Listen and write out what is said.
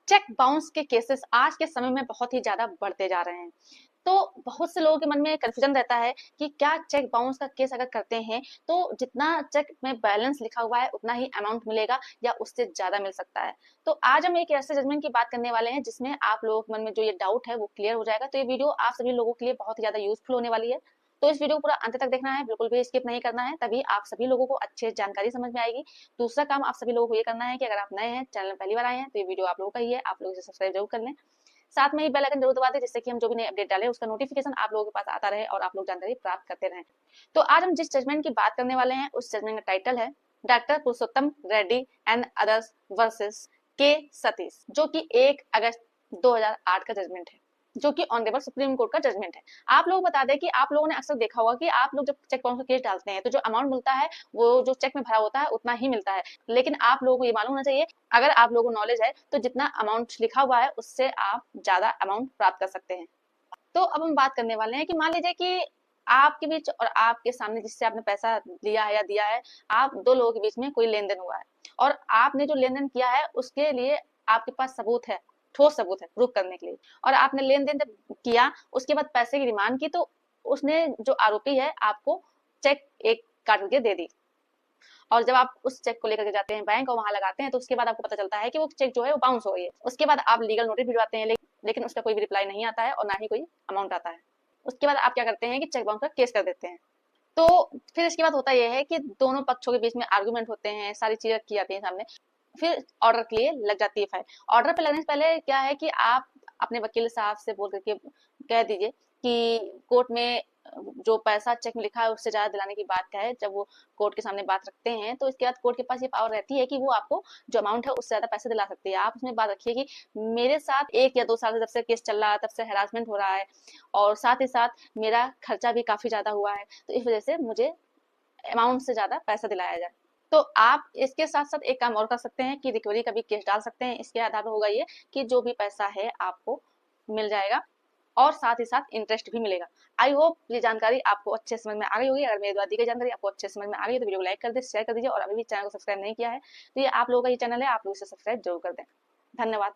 Cheque bounce के cases आज के समय में बहुत ही ज्यादा बढ़ते जा रहे हैं। तो बहुत से लोगों के मन में कंफ्यूजन रहता है कि क्या चेक बाउंस का केस अगर करते हैं तो जितना चेक में बैलेंस लिखा हुआ है उतना ही अमाउंट मिलेगा या उससे ज्यादा मिल सकता है। तो आज हम एक ऐसे जजमेंट की बात करने वाले हैं जिसमें आप लोगों के मन में जो ये डाउट है वो क्लियर हो जाएगा। तो ये वीडियो आप सभी लोगों के लिए बहुत ही ज्यादा यूजफुल होने वाली है। तो इस वीडियो को पूरा अंत तक देखना है, बिल्कुल भी स्किप नहीं करना है, तभी आप सभी लोगों को अच्छी जानकारी समझ में आएगी। दूसरा काम आप सभी लोगों को ये करना है कि अगर आप नए हैं, चैनल पहली बार आए हैं, तो ये वीडियो आप लोगों का ही है, आप लोग इसे सब्सक्राइब जरूर कर लें। साथ में ही बेल आइकन जरूर दबा दें जिससे कि हम जो भी नए अपडेट डालें उसका नोटिफिकेशन आप लोगों के पास आता रहे और आप लोग जानकारी प्राप्त करते रहें। तो आज हम जिस जजमेंट की बात करने वाले हैं उस जजमेंट का टाइटल है doctor Purushottam Reddy and others versus के सतीश, जो कि 1 अगस्त 2008 का जजमेंट है, जो कि ऑनरेबल सुप्रीम कोर्ट का जजमेंट है। आप लोग बता दें कि आप लोगों ने अक्सर देखा होगा कि आप लोग जब चेक बाउंस का केस डालते हैं तो जो अमाउंट मिलता है वो जो चेक में भरा होता है उतना ही मिलता है। लेकिन आप लोगों को ये मालूम होना चाहिए, अगर आप लोगों को नॉलेज है तो जितना अमाउंट लिखा हुआ है उससे आप ज्यादा अमाउंट प्राप्त कर सकते हैं। तो अब हम बात करने वाले हैं कि मान लीजिए कि आपके बीच और आपके सामने जिससे आपने पैसा लिया है या दिया है, आप दो लोगों के बीच में कोई लेन देन हुआ है और आपने जो लेन देन किया है उसके लिए आपके पास सबूत है, ठोस सबूत है प्रूफ करने के लिए, और आपने लेन देन जब किया उसके बाद पैसे की डिमांड की तो उसने जो आरोपी है आपको चेक एक काट करके दे दी। और जब आप उस चेक को लेकर के जाते हैं बैंक और वहां लगाते हैं तो उसके बाद आपको पता चलता है कि वो चेक जो है वो बाउंस हो गई है। उसके बाद आप लीगल नोटिस भिजवाते हैं, लेकिन उसका कोई भी रिप्लाई नहीं आता है और ना ही कोई अमाउंट आता है। उसके बाद आप क्या करते हैं कि चेक बाउंस का केस कर देते हैं। तो फिर इसके बाद होता यह है कि दोनों पक्षों के बीच में आर्गुमेंट होते हैं, सारी चीजें रखी जाती हैं सामने, फिर ऑर्डर के लिए लग जाती है फाइल। ऑर्डर पे लगने से पहले क्या है कि आप अपने वकील साहब से बोल करके कह दीजिए कि कोर्ट में जो पैसा चेक में लिखा है उससे ज्यादा दिलाने की बात क्या है। जब वो कोर्ट के सामने बात रखते हैं तो इसके बाद कोर्ट के पास ये पावर रहती है कि वो आपको जो अमाउंट है उससे ज्यादा पैसे दिला सकती है। आप उसमें बात रखिए कि मेरे साथ 1 या 2 साल से जब से केस चल रहा है तब से हेरासमेंट हो रहा है और साथ ही साथ मेरा खर्चा भी काफी ज्यादा हुआ है, तो इस वजह से मुझे अमाउंट से ज्यादा पैसा दिलाया जाए। तो आप इसके साथ साथ एक काम और कर सकते हैं कि रिकवरी का भी केस डाल सकते हैं। इसके आधार पर होगा ये कि जो भी पैसा है आपको मिल जाएगा और साथ ही साथ इंटरेस्ट भी मिलेगा। आई होप ये जानकारी आपको अच्छे समझ में आ गई होगी। अगर मेरे द्वारा दी गई जानकारी आपको अच्छे समझ में आ गई है तो वीडियो को लाइक कर दे, शेयर कर दीजिए और अभी भी चैनल को सब्सक्राइब नहीं किया है तो ये आप लोगों का ही चैनल है, आप लोग इसे सब्सक्राइब जरूर कर दें। धन्यवाद।